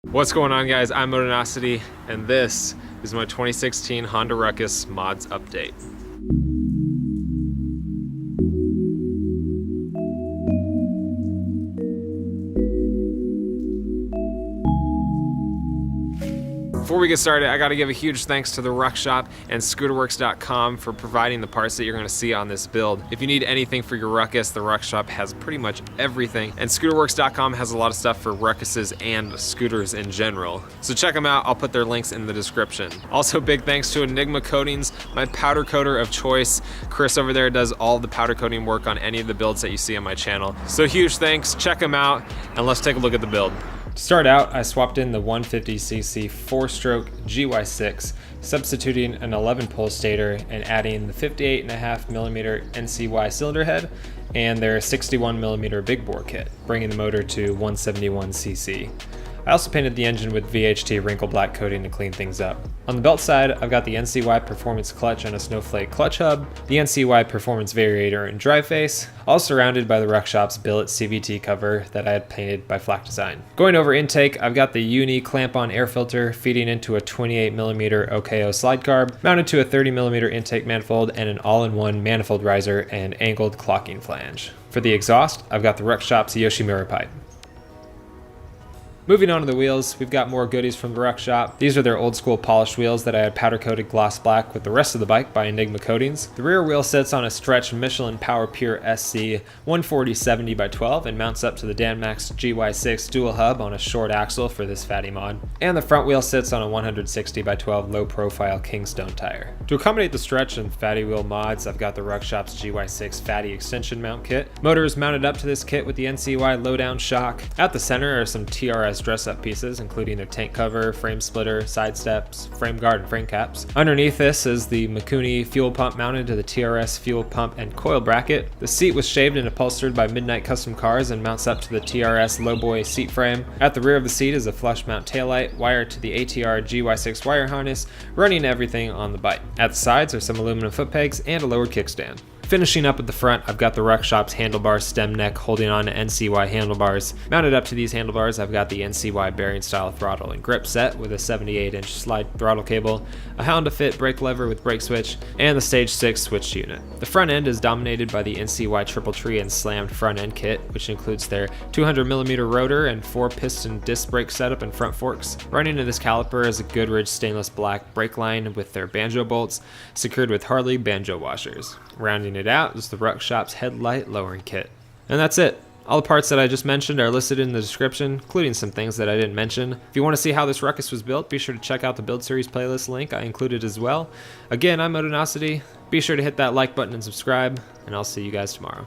What's going on, guys? I'm Modonosity, and this is my 2016 Honda Ruckus mods update. Before we get started, I gotta give a huge thanks to the Ruck Shop and scooterworks.com for providing the parts that you're gonna see on this build. If you need anything for your Ruckus, the Ruck Shop has pretty much everything, and scooterworks.com has a lot of stuff for Ruckuses and scooters in general. So check them out, I'll put their links in the description. Also, big thanks to Enigma Coatings, my powder coater of choice. Chris over there does all the powder coating work on any of the builds that you see on my channel. So huge thanks, check them out, and let's take a look at the build. To start out, I swapped in the 150cc 4-stroke GY6, substituting an 11-pole stator and adding the 58.5mm NCY cylinder head and their 61mm big bore kit, bringing the motor to 171cc. I also painted the engine with VHT wrinkle black coating to clean things up. On the belt side, I've got the NCY Performance clutch and a snowflake clutch hub, the NCY Performance variator and drive face, all surrounded by the Ruck Shop's billet CVT cover that I had painted by Flak Design. Going over intake, I've got the Uni clamp-on air filter feeding into a 28mm OKO slide carb, mounted to a 30mm intake manifold and an all-in-one manifold riser and angled clocking flange. For the exhaust, I've got the Ruck Shop's Yoshimura pipe. Moving on to the wheels, we've got more goodies from the Ruck Shop. These are their old school polished wheels that I had powder coated gloss black with the rest of the bike by Enigma Coatings. The rear wheel sits on a stretched Michelin Power Pure SC 140/70/12 and mounts up to the Danmax GY6 dual hub on a short axle for this fatty mod. And the front wheel sits on a 160/12 low profile Kingstone tire. To accommodate the stretch and fatty wheel mods, I've got the Ruck Shop's GY6 fatty extension mount kit. Motor is mounted up to this kit with the NCY low-down shock. At the center are some TRS dress-up pieces, including their tank cover, frame splitter, side steps, frame guard, and frame caps. Underneath this is the Mikuni fuel pump mounted to the TRS fuel pump and coil bracket. The seat was shaved and upholstered by Midnight Custom Cars and mounts up to the TRS Lowboy seat frame. At the rear of the seat is a flush mount taillight wired to the ATR GY6 wire harness, running everything on the bike. At the sides are some aluminum foot pegs and a lower kickstand. Finishing up at the front, I've got the Ruck Shop's handlebar stem neck holding on to NCY handlebars. Mounted up to these handlebars, I've got the NCY bearing style throttle and grip set with a 78-inch slide throttle cable, a Honda Fit brake lever with brake switch, and the Stage 6 switch unit. The front end is dominated by the NCY triple tree and slammed front end kit, which includes their 200mm rotor and 4-piston disc brake setup and front forks. Running to this caliper is a Goodrich stainless black brake line with their banjo bolts, secured with Harley banjo washers. Rounding it out is the Ruck Shop's headlight lowering kit. And that's it. All the parts that I just mentioned are listed in the description, including some things that I didn't mention. If you want to see how this Ruckus was built, be sure to check out the Build Series playlist link I included as well. Again, I'm Modonosity. Be sure to hit that like button and subscribe, and I'll see you guys tomorrow.